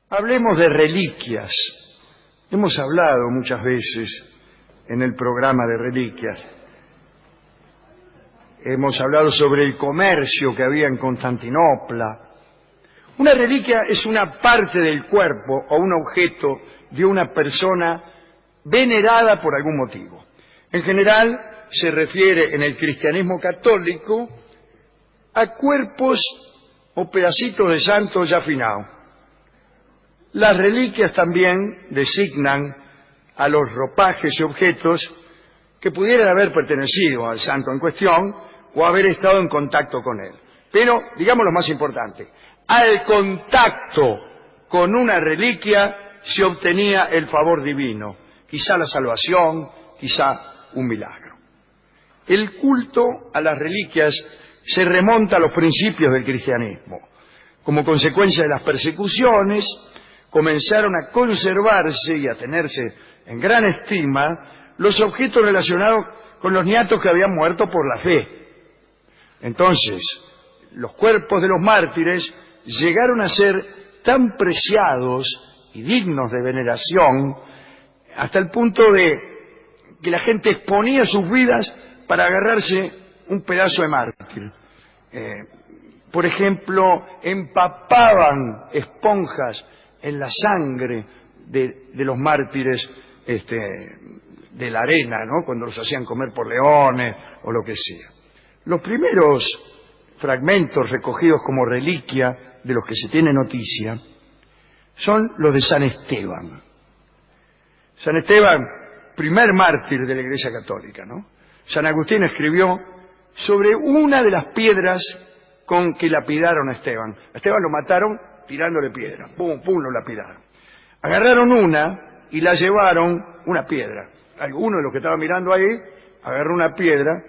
Hablemos de reliquias. Hemos hablado muchas veces en el programa de reliquias. Hemos hablado sobre el comercio que había en Constantinopla. Una reliquia es una parte del cuerpo o un objeto de una persona venerada por algún motivo. En general se refiere en el cristianismo católico a cuerpos o pedacitos de santos ya finados. Las reliquias también designan a los ropajes y objetos que pudieran haber pertenecido al santo en cuestión o haber estado en contacto con él. Pero, digamos lo más importante, al contacto con una reliquia se obtenía el favor divino, quizá la salvación, quizá un milagro. El culto a las reliquias se remonta a los principios del cristianismo. Como consecuencia de las persecuciones, comenzaron a conservarse y a tenerse en gran estima los objetos relacionados con los niatos que habían muerto por la fe. Entonces, los cuerpos de los mártires llegaron a ser tan preciados y dignos de veneración hasta el punto de que la gente exponía sus vidas para agarrarse un pedazo de mártir. Por ejemplo, empapaban esponjas en la sangre de los mártires de la arena, ¿no? Cuando los hacían comer por leones o lo que sea. Los primeros fragmentos recogidos como reliquia de los que se tiene noticia son los de San Esteban. San Esteban, primer mártir de la Iglesia Católica, ¿no? San Agustín escribió sobre una de las piedras con que lapidaron a Esteban. A Esteban lo mataron tirándole piedra. Pum, pum, lo lapidaron. Agarraron una y la llevaron, una piedra. Alguno de los que estaba mirando ahí agarró una piedra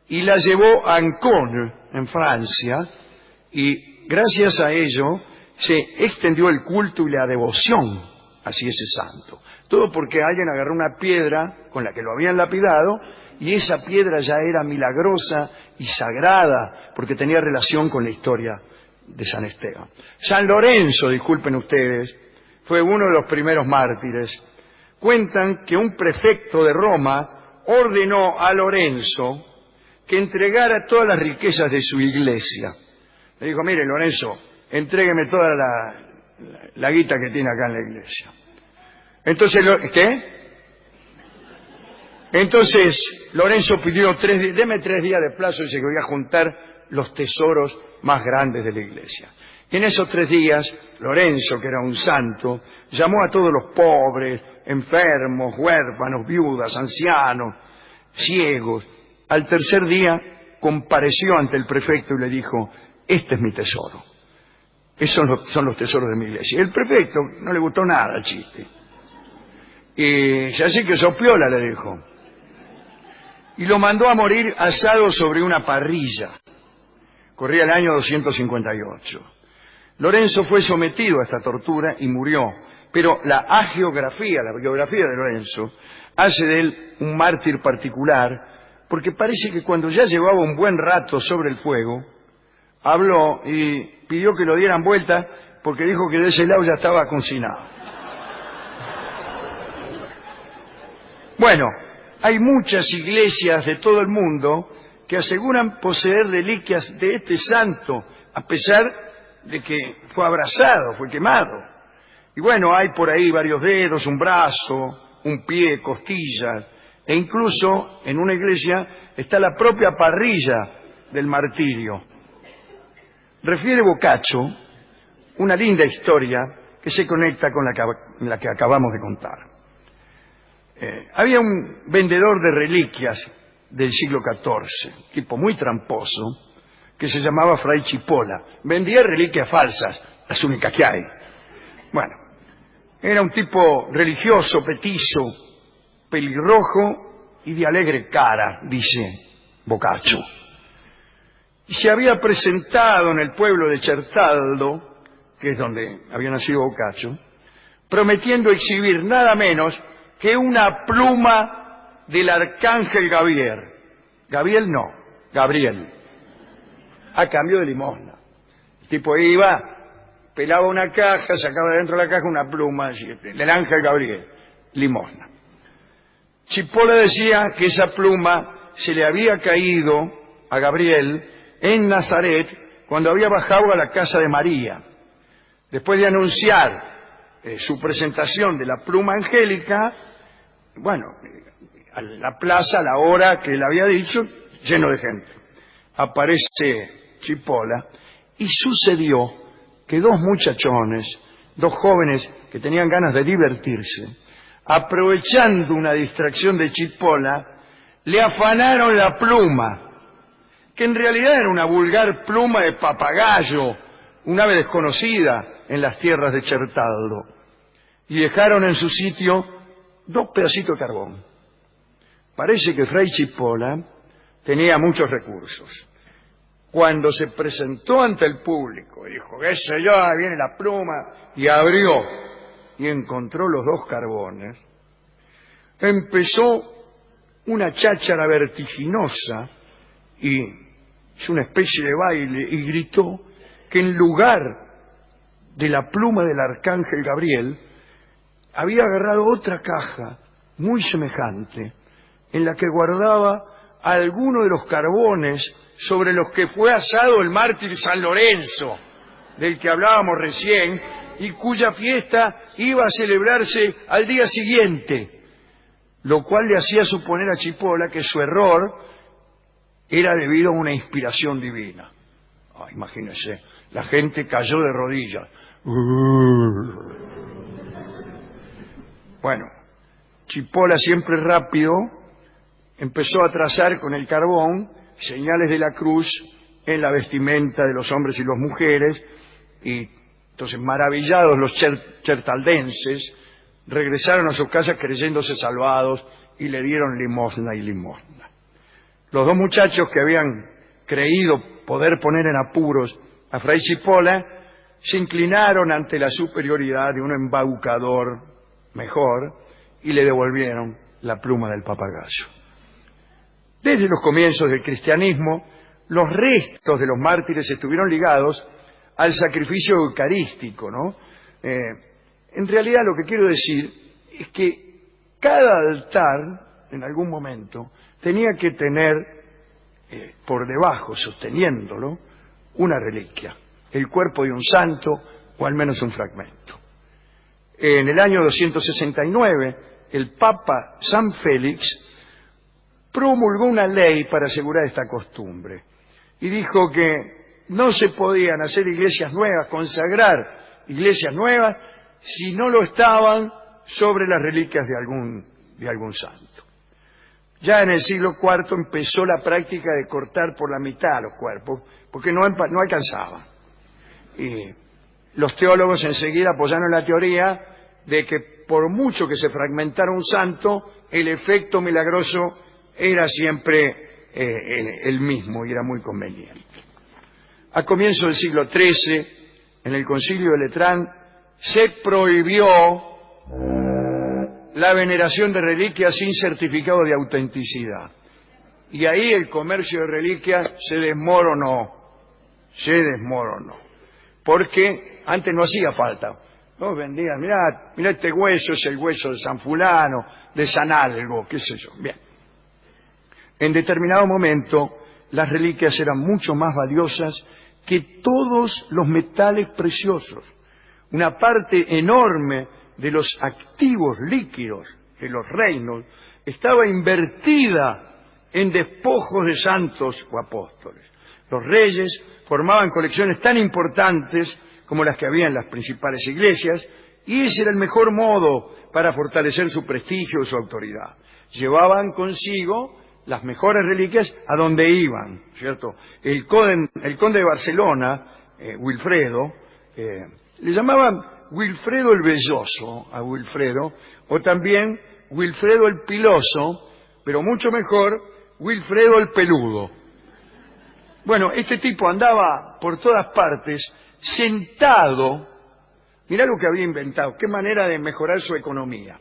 y la llevó a Ancón, en Francia, y gracias a ello se extendió el culto y la devoción hacia ese santo. Todo porque alguien agarró una piedra con la que lo habían lapidado y esa piedra ya era milagrosa y sagrada porque tenía relación con la historia de San Esteban. San Lorenzo, disculpen ustedes, fue uno de los primeros mártires. Cuentan que un prefecto de Roma ordenó a Lorenzo que entregara todas las riquezas de su iglesia. Le dijo, mire Lorenzo, entrégueme toda la guita que tiene acá en la iglesia. Entonces, Entonces Lorenzo pidió deme 3 días de plazo y se quería juntar los tesoros más grandes de la iglesia. Y en esos 3 días, Lorenzo, que era un santo, llamó a todos los pobres, enfermos, huérfanos, viudas, ancianos, ciegos. Al 3er día compareció ante el prefecto y le dijo, este es mi tesoro. Esos son los tesoros de mi iglesia. Y el prefecto no le gustó nada el chiste. Y así que sopiola, le dijo. Y lo mandó a morir asado sobre una parrilla. Corría el año 258. Lorenzo fue sometido a esta tortura y murió. Pero la hagiografía, la biografía de Lorenzo, hace de él un mártir particular, porque parece que cuando ya llevaba un buen rato sobre el fuego, habló y pidió que lo dieran vuelta porque dijo que de ese lado ya estaba cocinado. Bueno, hay muchas iglesias de todo el mundo que aseguran poseer reliquias de este santo, a pesar de que fue abrazado, fue quemado. Y bueno, hay por ahí varios dedos, un brazo, un pie, costillas, e incluso en una iglesia está la propia parrilla del martirio. Refiere Boccaccio una linda historia que se conecta con la que acabamos de contar. Había un vendedor de reliquias del siglo XIV, tipo muy tramposo, que se llamaba Fray Chipola. Vendía reliquias falsas, las únicas que hay. Bueno, era un tipo religioso, petizo, pelirrojo y de alegre cara, dice Boccaccio. Y se había presentado en el pueblo de Certaldo, que es donde había nacido Boccaccio, prometiendo exhibir nada menos que una pluma del arcángel Gabriel. Gabriel no, Gabriel. A cambio de limosna. El tipo iba pelaba una caja, sacaba de dentro de la caja una pluma, del ángel Gabriel, limosna. Chipola decía que esa pluma se le había caído a Gabriel en Nazaret cuando había bajado a la casa de María. Después de anunciar su presentación de la pluma angélica, bueno, a la plaza, a la hora que él había dicho, lleno de gente. Aparece Chipola y sucedió que dos muchachones, dos jóvenes que tenían ganas de divertirse, aprovechando una distracción de Chipola, le afanaron la pluma, que en realidad era una vulgar pluma de papagayo, un ave desconocida en las tierras de Chertaldo, y dejaron en su sitio dos pedacitos de carbón. Parece que Fray Chipola tenía muchos recursos. Cuando se presentó ante el público, dijo, qué sé yo, ahí viene la pluma, y abrió, y encontró los dos carbones, empezó una cháchara vertiginosa, y hizo una especie de baile, y gritó que en lugar de la pluma del arcángel Gabriel, había agarrado otra caja muy semejante, en la que guardaba algunos de los carbones sobre los que fue asado el mártir San Lorenzo, del que hablábamos recién, y cuya fiesta iba a celebrarse al día siguiente, lo cual le hacía suponer a Chipola que su error era debido a una inspiración divina. Imagínense, la gente cayó de rodillas. Bueno, Chipola, siempre rápido, empezó a trazar con el carbón señales de la cruz en la vestimenta de los hombres y las mujeres, y entonces, maravillados los chertaldenses, regresaron a sus casas creyéndose salvados y le dieron limosna y limosna. Los dos muchachos que habían creído poder poner en apuros a Fray Chipola se inclinaron ante la superioridad de un embaucador mejor y le devolvieron la pluma del papagayo. Desde los comienzos del cristianismo, los restos de los mártires estuvieron ligados al sacrificio eucarístico, ¿no? En realidad lo que quiero decir es que cada altar, en algún momento, tenía que tener por debajo, sosteniéndolo, una reliquia, el cuerpo de un santo o al menos un fragmento. En el año 269, el Papa San Félix promulgó una ley para asegurar esta costumbre y dijo que no se podían hacer iglesias nuevas, consagrar iglesias nuevas, si no lo estaban sobre las reliquias de algún santo. Ya en el siglo IV empezó la práctica de cortar por la mitad los cuerpos, porque no alcanzaban. Y los teólogos enseguida apoyaron la teoría de que por mucho que se fragmentara un santo, el efecto milagroso era siempre el mismo y era muy conveniente. A comienzos del siglo XIII, en el Concilio de Letrán, se prohibió la veneración de reliquias sin certificado de autenticidad. Y ahí el comercio de reliquias se desmoronó, porque antes no hacía falta. Vos vendías, mirá este hueso es el hueso de San Fulano, de San algo, qué sé yo. Bien. En determinado momento, las reliquias eran mucho más valiosas que todos los metales preciosos. Una parte enorme de los activos líquidos de los reinos estaba invertida en despojos de santos o apóstoles. Los reyes formaban colecciones tan importantes como las que había en las principales iglesias, y ese era el mejor modo para fortalecer su prestigio y su autoridad. Llevaban consigo las mejores reliquias a donde iban, ¿cierto? El conde de Barcelona, Wilfredo, le llamaban Wilfredo el Velloso a Wilfredo, o también Wilfredo el Piloso, pero mucho mejor, Wilfredo el Peludo. Bueno, este tipo andaba por todas partes, sentado, mirá lo que había inventado, qué manera de mejorar su economía,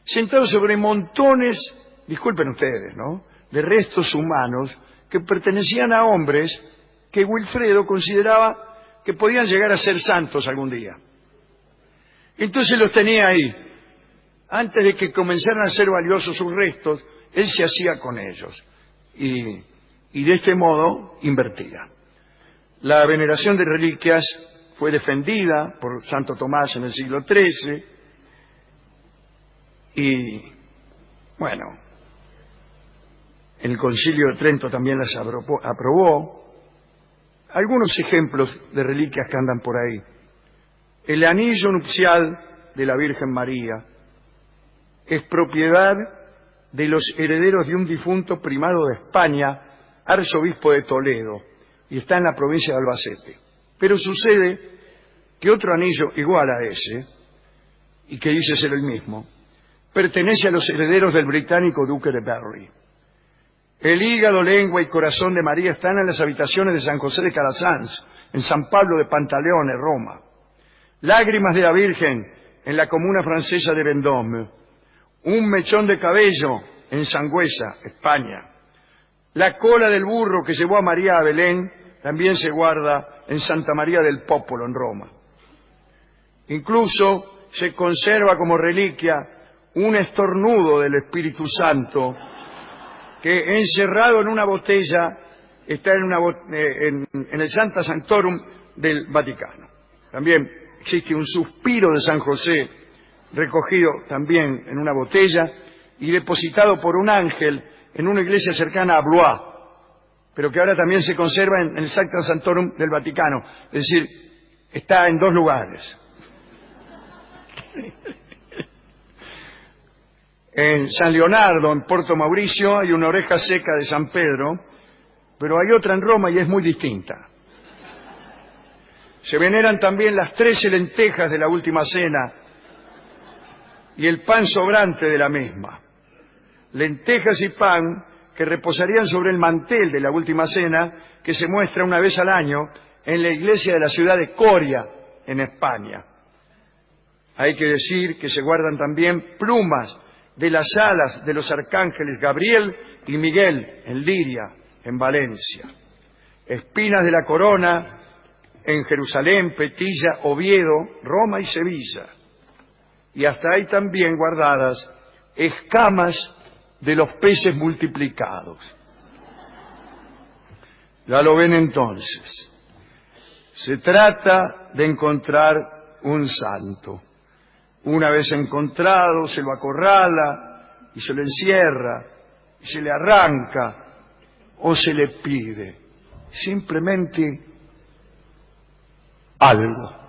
sentado sobre montones, disculpen ustedes, ¿no?, de restos humanos que pertenecían a hombres que Wilfredo consideraba que podían llegar a ser santos algún día. Entonces los tenía ahí. Antes de que comenzaran a ser valiosos sus restos, él se hacía con ellos. Y de este modo invertía. La veneración de reliquias fue defendida por Santo Tomás en el siglo XIII. Y, bueno, el Concilio de Trento también las aprobó. Algunos ejemplos de reliquias que andan por ahí. El anillo nupcial de la Virgen María es propiedad de los herederos de un difunto primado de España, arzobispo de Toledo, y está en la provincia de Albacete. Pero sucede que otro anillo igual a ese, y que dice ser el mismo, pertenece a los herederos del británico duque de Berry. El hígado, lengua y corazón de María están en las habitaciones de San José de Calasanz, en San Pablo de Pantaleone, Roma. Lágrimas de la Virgen en la comuna francesa de Vendôme. Un mechón de cabello en Sangüesa, España. La cola del burro que llevó a María a Belén también se guarda en Santa María del Popolo, en Roma. Incluso se conserva como reliquia un estornudo del Espíritu Santo que encerrado en una botella está en el Sancta Sanctorum del Vaticano. También existe un suspiro de San José recogido también en una botella y depositado por un ángel en una iglesia cercana a Blois, pero que ahora también se conserva en el Sancta Sanctorum del Vaticano. Es decir, está en dos lugares. En San Leonardo, en Porto Mauricio, hay una oreja seca de San Pedro, pero hay otra en Roma y es muy distinta. Se veneran también las 13 lentejas de la última cena y el pan sobrante de la misma. Lentejas y pan que reposarían sobre el mantel de la última cena, que se muestra una vez al año en la iglesia de la ciudad de Coria, en España. Hay que decir que se guardan también plumas de las alas de los arcángeles Gabriel y Miguel en Liria, en Valencia. Espinas de la corona en Jerusalén, Petilla, Oviedo, Roma y Sevilla. Y hasta hay también guardadas escamas de los peces multiplicados. Ya lo ven entonces. Se trata de encontrar un santo. Una vez encontrado, se lo acorrala y se lo encierra, y se le arranca o se le pide simplemente algo.